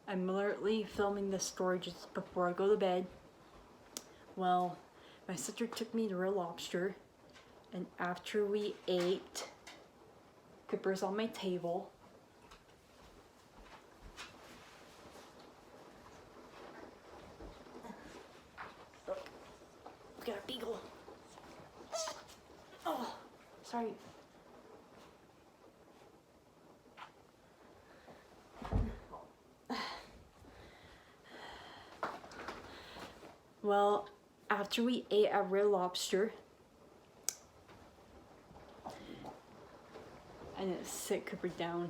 I'm literally filming this story just before I go to bed. Well, my sister took me to Red Lobster, and after we ate, Cooper's on my table. Look, we got a beagle. Oh, sorry. Well, after we ate at Red Lobster, I need to sit Cooper down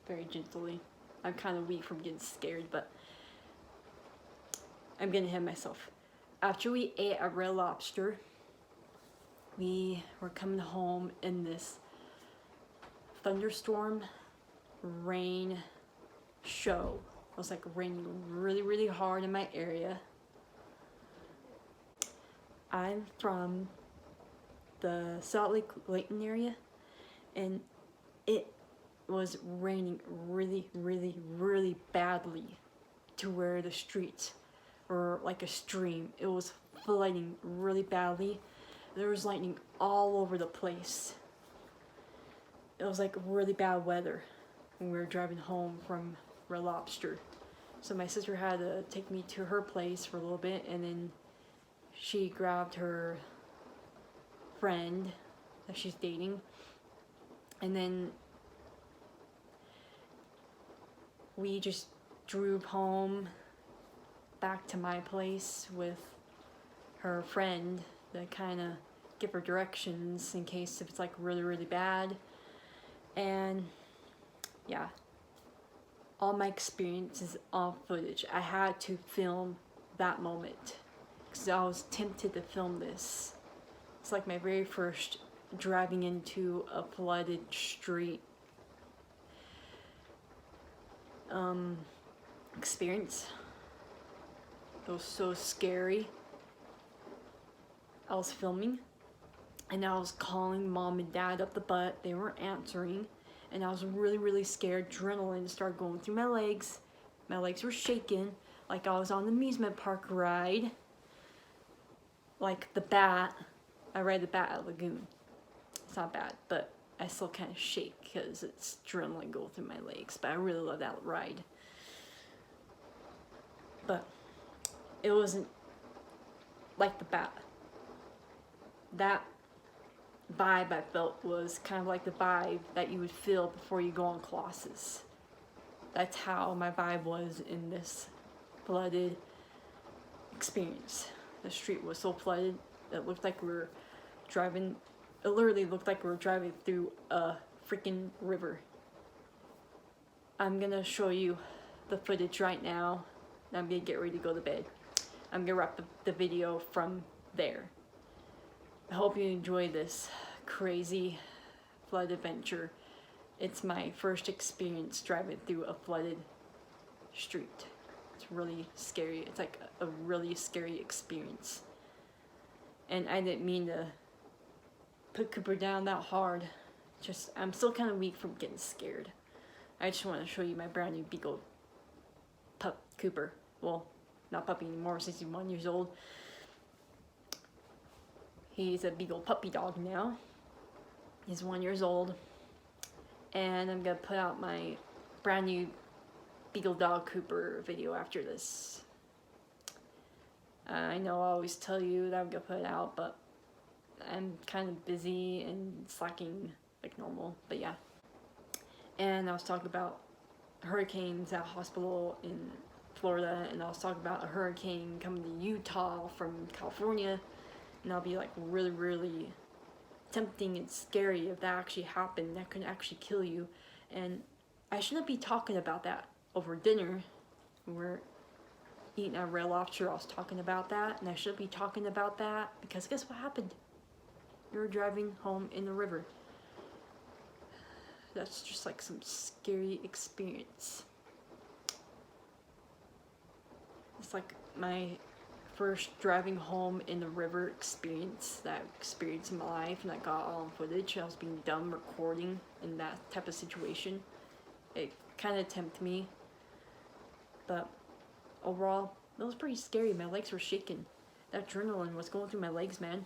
very gently. I'm kind of weak from getting scared, but I'm gonna hit myself. After we ate at Red Lobster, we were coming home in this thunderstorm rain show. It was like raining really hard in my area. I'm from the Salt Lake Layton area, and it was raining really badly to where the streets were like a stream. It was flooding really badly. There was lightning all over the place. It was like really bad weather when we were driving home from Red Lobster. So my sister had to take me to her place for a little bit, and then she grabbed her friend that she's dating, and then we just drove home back to my place with her friend to kind of give her directions in case if it's like really bad. And yeah, all my experiences on footage. I had to film that moment because I was tempted to film this. It's like my very first driving into a flooded street experience. It was so scary. I was filming and I was calling mom and dad up the butt. They weren't answering, and I was really scared. Adrenaline started going through my legs. My legs were shaking like I was on the amusement park ride. Like the Bat. I ride the Bat at Lagoon. It's not bad, but I still kind of shake because it's adrenaline going through my legs. But I really love that ride. But it wasn't like the Bat. That vibe I felt was kind of like the vibe that you would feel before you go on Colossus. That's how my vibe was in this flooded experience. The street was so flooded, it looked like we were driving, it literally looked like we were driving through a freaking river. I'm gonna show you the footage right now, and I'm gonna get ready to go to bed. I'm gonna wrap the video from there. I hope you enjoy this crazy flood adventure. It's my first experience driving through a flooded street. It's really scary. It's like a really scary experience. And I didn't mean to put Cooper down that hard. Just, I'm still kind of weak from getting scared. I just want to show you my brand new Beagle pup, Cooper. Well, not puppy anymore since he's 1 year old. He's a Beagle puppy dog now. He's 1 year old. And I'm gonna put out my brand new Beagle dog Cooper video after this. I know I always tell you that I'm gonna put it out, but I'm kind of busy and slacking like normal, but yeah. And I was talking about hurricanes at a hospital in Florida, and I was talking about a hurricane coming to Utah from California, and that'll be like really tempting and scary if that actually happened. That could actually kill you. And I shouldn't be talking about that over dinner. We're eating at Red Lobster. I was talking about that, and I shouldn't be talking about that because guess what happened? We were driving home in the river. That's just like some scary experience. It's like my first driving home in the river experience that I've experienced in my life, and I got all on footage. I was being done recording in that type of situation. It kind of tempted me. But overall, it was pretty scary. My legs were shaking. That adrenaline was going through my legs, man.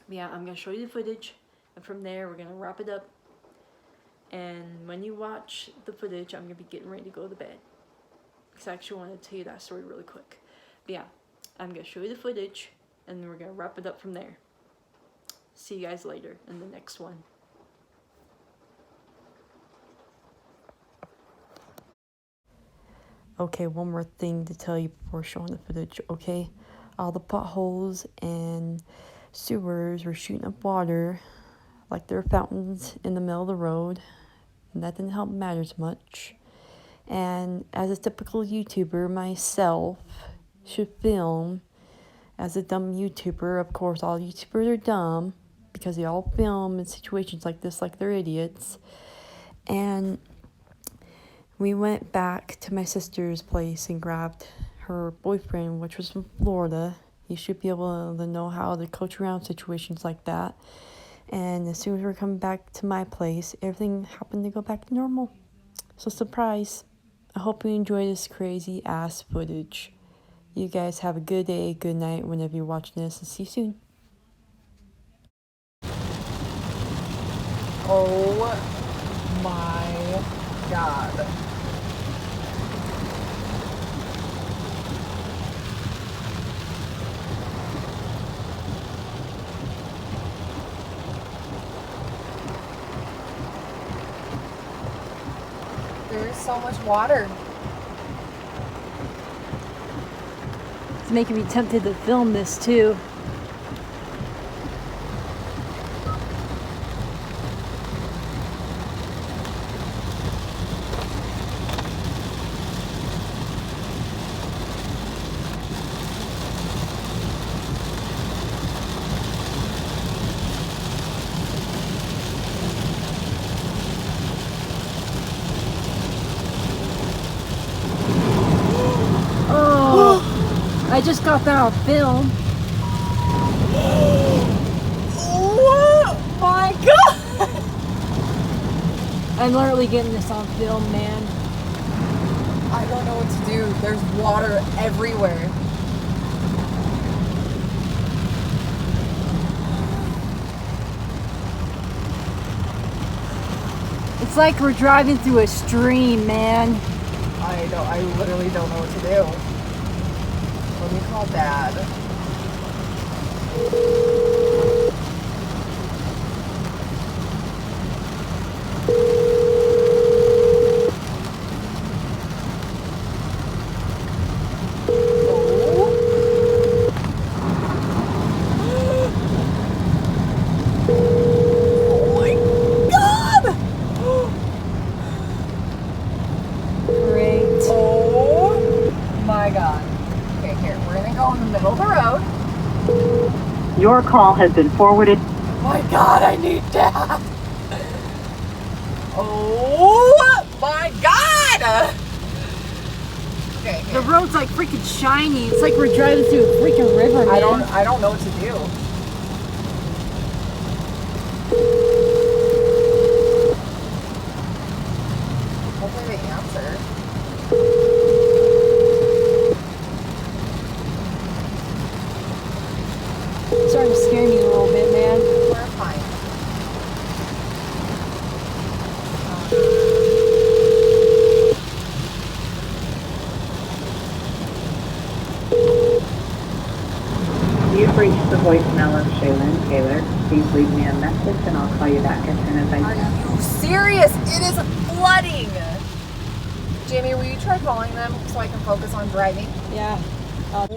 But yeah, I'm going to show you the footage. And from there, we're going to wrap it up. And when you watch the footage, I'm going to be getting ready to go to bed. Because I actually want to tell you that story really quick. But yeah, I'm going to show you the footage. And then we're going to wrap it up from there. See you guys later in the next one. Okay, one more thing to tell you before showing the footage, okay? All the potholes and sewers were shooting up water like there were fountains in the middle of the road. And that didn't help matters much. And as a typical YouTuber myself should film, as a dumb YouTuber, of course all YouTubers are dumb because they all film in situations like this like they're idiots. And we went back to my sister's place and grabbed her boyfriend, which was from Florida. He should be able to know how to coach around situations like that. And as soon as we were coming back to my place, everything happened to go back to normal. So surprise. I hope you enjoy this crazy ass footage. You guys have a good day, good night whenever you're watching this, and see you soon. Oh my god. There's so much water. It's making me tempted to film this too. I just got that on film. Oh my god! I'm literally getting this on film, man. I don't know what to do. There's water everywhere. It's like we're driving through a stream, man. I literally don't know what to do. Let me call Dad. Your call has been forwarded. My god, I need Dad! Oh my god! Okay. The road's like freaking shiny. It's like we're driving through a freaking river, man. I don't know what to do. Hopefully they answer. It's starting to scare me a little bit, man. We're fine. You've reached the voicemail of Shaylin Taylor. Please leave me a message and I'll call you back as soon as I can. Are you serious? It is flooding! Jamie, will you try calling them so I can focus on driving? Yeah.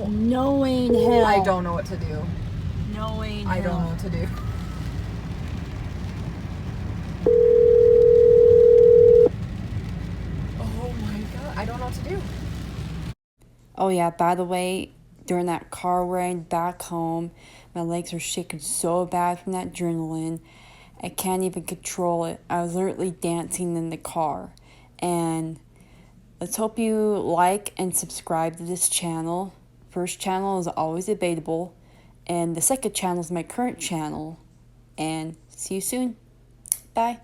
No way in hell. I don't know what to do. No way in I hell. don't know what to do. Oh my god, I don't know what to do. Oh yeah, by the way, during that car ride back home, my legs were shaking so bad from that adrenaline. I can't even control it. I was literally dancing in the car. And let's hope you like and subscribe to this channel. First channel is always debatable. And the second channel is my current channel. And see you soon. Bye.